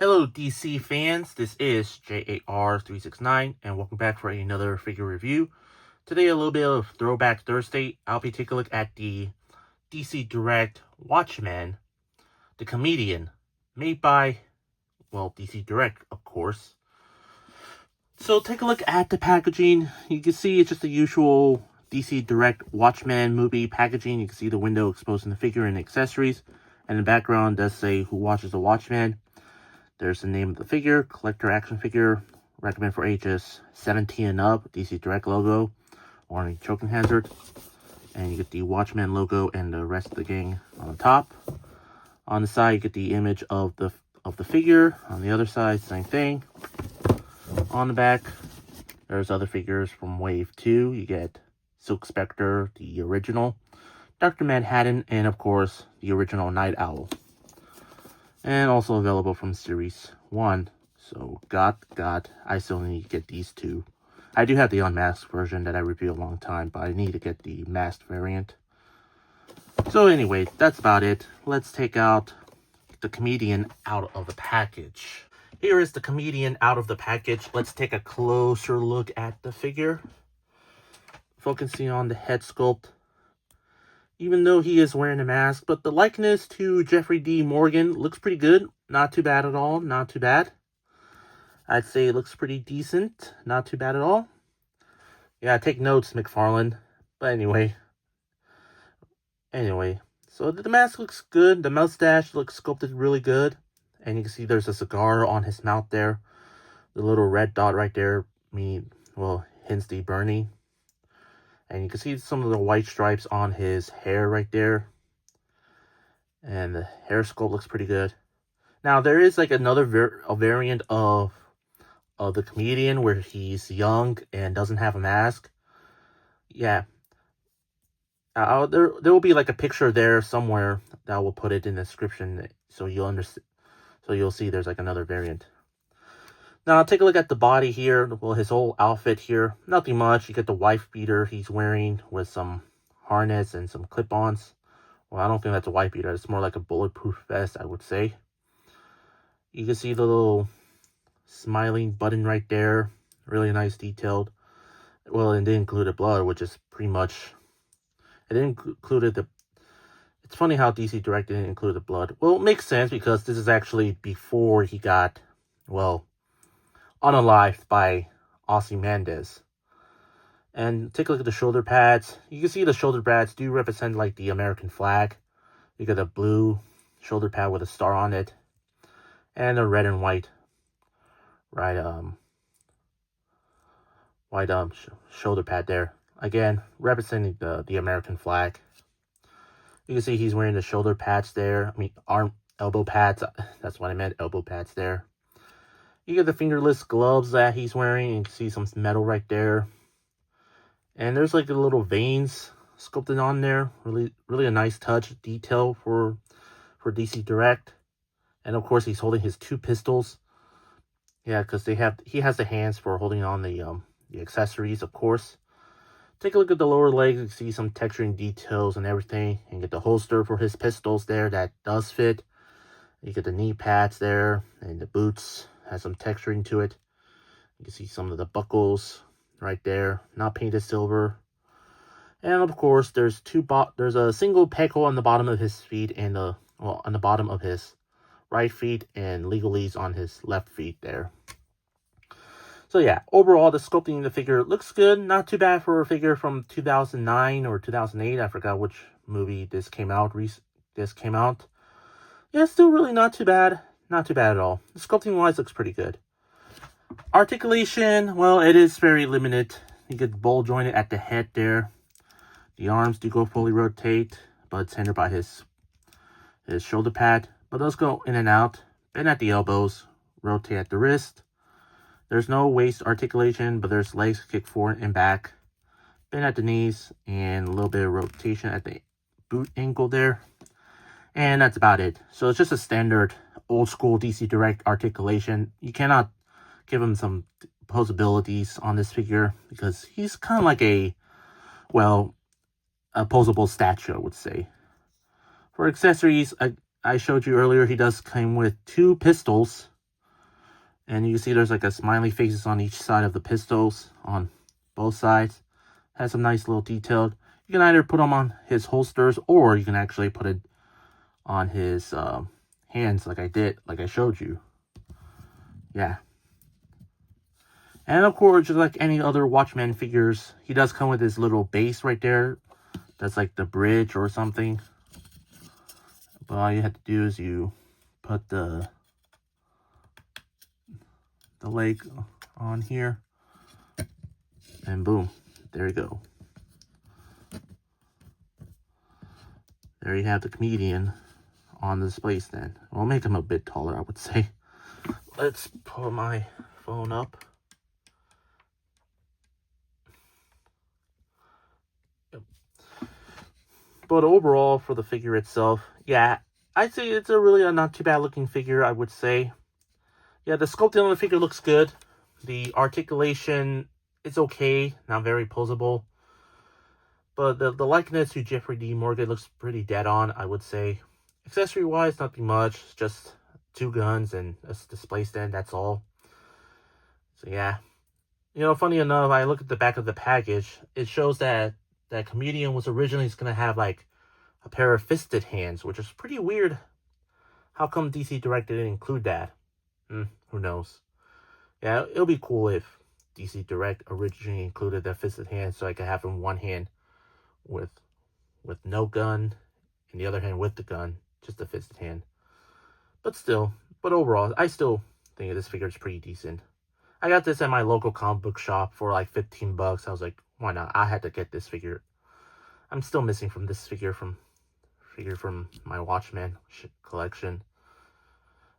Hello DC fans, this is J.A.R. 369 and welcome back for another figure review. Today a little bit of Throwback Thursday. I'll be taking a look at the DC Direct Watchmen The Comedian, made by, DC Direct, of course. So take a look at the packaging. You can see it's just the usual DC Direct Watchmen movie packaging. You can see the window exposing the figure and accessories. And in the background does say who watches the Watchmen. There's the name of the figure, collector action figure, recommend for ages 17 and up, DC Direct logo, warning choking hazard. And you get the Watchmen logo and the rest of the gang on the top. On the side, you get the image of the figure. On the other side, same thing. On the back, there's other figures from Wave 2. You get Silk Spectre, the original, Dr. Manhattan, and of course, the original Night Owl. And also available from Series 1. So, I still need to get these two. I do have the unmasked version that I reviewed a long time, but I need to get the masked variant. So anyway, that's about it. Let's take out the Comedian out of the package. Here is the Comedian out of the package. Let's take a closer look at the figure. Focusing on the head sculpt. Even though he is wearing a mask, but the likeness to Jeffrey D. Morgan looks pretty good. Not too bad at all. Not too bad. I'd say it looks pretty decent. Not too bad at all. Yeah, take notes, McFarlane. But anyway. So the mask looks good. The mustache looks sculpted really good. And you can see there's a cigar on his mouth there. The little red dot right there, hints the burning. And you can see some of the white stripes on his hair right there. And the hair sculpt looks pretty good. Now, there is like another variant of the Comedian where he's young and doesn't have a mask. Yeah. There will be like a picture there somewhere that will put it in the description so you'll understand. So you'll see there's like another variant. Now, take a look at the body here. Well, his whole outfit here. Nothing much. You get the wife beater he's wearing with some harness and some clip-ons. Well, I don't think that's a wife beater. It's more like a bulletproof vest, I would say. You can see the little smiling button right there. Really nice detailed. Well, it didn't include the blood, which is pretty much... It didn't include the... It's funny how DC Direct didn't include the blood. Well, it makes sense because this is actually before he got, unalived by Ozymandias. And take a look at the shoulder pads. You can see the shoulder pads do represent like the American flag. You got a blue shoulder pad with a star on it. And a red and white. Shoulder pad there. Again, representing the American flag. You can see he's wearing the shoulder pads there. Elbow pads. That's what I meant, elbow pads there. You get the fingerless gloves that he's wearing. You can see some metal right there. And there's like the little veins sculpted on there. Really a nice touch, detail for DC Direct. And of course, he's holding his two pistols. Yeah, because he has the hands for holding on the accessories, of course. Take a look at the lower legs. You can see some texturing details and everything. And get the holster for his pistols there that does fit. You get the knee pads there and the boots. Has some texturing to it. You can see some of the buckles right there, not painted silver. And of course, there's a single peg hole on the bottom of his feet and on the bottom of his right feet and legalese on his left feet there. So yeah, overall, the sculpting of the figure looks good. Not too bad for a figure from 2009 or 2008. I forgot which movie this came out. Yeah, still really not too bad. Not too bad at all. The sculpting-wise looks pretty good. Articulation, well, it is very limited. You get ball jointed at the head there. The arms do go fully rotate, but it's hindered by his shoulder pad. But those go in and out. Bend at the elbows, rotate at the wrist. There's no waist articulation, but there's legs kick forward and back. Bend at the knees, and a little bit of rotation at the boot ankle there. And that's about it. So it's just a standard old school DC Direct articulation. You cannot give him some posabilities on this figure because he's kind of like a posable statue, I would say. For accessories, I showed you earlier, he does come with two pistols. And you can see there's like a smiley faces on each side of the pistols on both sides. Has some nice little detailed. You can either put them on his holsters, or you can actually put it on his hands like I did, like I showed you. Yeah. And of course, just like any other Watchmen figures, he does come with his little base right there. That's like the bridge or something. But all you have to do is you put the leg on here. And boom, there you go. There you have the comedian on the display stand. We'll make him a bit taller, I would say. Let's pull my phone up. Yep. But overall, for the figure itself, yeah, I'd say it's a really not too bad looking figure, I would say. Yeah, the sculpting on the figure looks good. The articulation is okay, not very posable. But the likeness to Jeffrey D. Morgan looks pretty dead on, I would say. Accessory-wise, nothing much. Just 2 guns and a display stand, that's all. So yeah. You know, funny enough, I look at the back of the package. It shows that that comedian was originally going to have, like, a pair of fisted hands, which is pretty weird. How come DC Direct didn't include that? Who knows? Yeah, it'll be cool if DC Direct originally included the fisted hands, so I could have in one hand with no gun, and the other hand with the gun, just a fisted hand. But overall, I still think this figure is pretty decent. I got this at my local comic book shop for like $15. I was like, why not? I had to get this figure. I'm still missing from this figure from my Watchmen collection.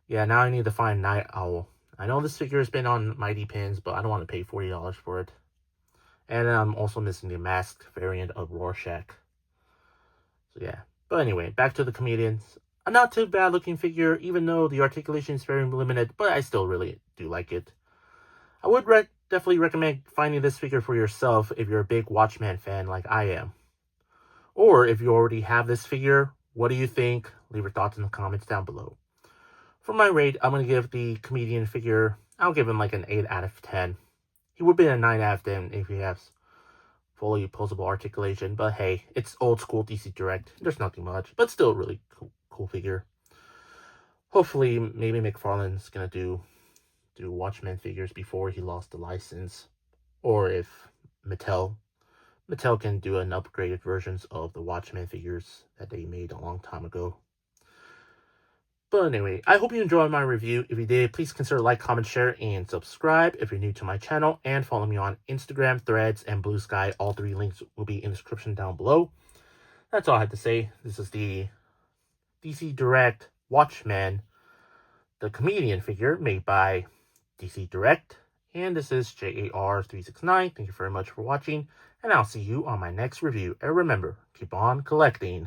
Yeah, now I need to find Night Owl. I know this figure has been on Mighty Pins, but I don't want to pay $40 for it. And I'm also missing the masked variant of Rorschach. So yeah. But anyway, back to the comedians. A not too bad looking figure, even though the articulation is very limited, but I still really do like it. I would definitely recommend finding this figure for yourself if you're a big Watchmen fan like I am. Or if you already have this figure, what do you think? Leave your thoughts in the comments down below. For my rate, I'm going to give the comedian figure, I'll give him like an 8 out of 10. He would be a 9 out of 10 if he has fully posable articulation, but hey, it's old school DC Direct. There's nothing much, but still a really cool figure. Hopefully, maybe McFarlane's going to do Watchmen figures before he lost the license, or if Mattel can do an upgraded versions of the Watchmen figures that they made a long time ago. But anyway, I hope you enjoyed my review. If you did, please consider like, comment, share, and subscribe if you're new to my channel. And follow me on Instagram, Threads, and Blue Sky. All 3 links will be in the description down below. That's all I had to say. This is the DC Direct Watchmen The Comedian figure made by DC Direct. And this is J.A.R. 369. Thank you very much for watching. And I'll see you on my next review. And remember, keep on collecting.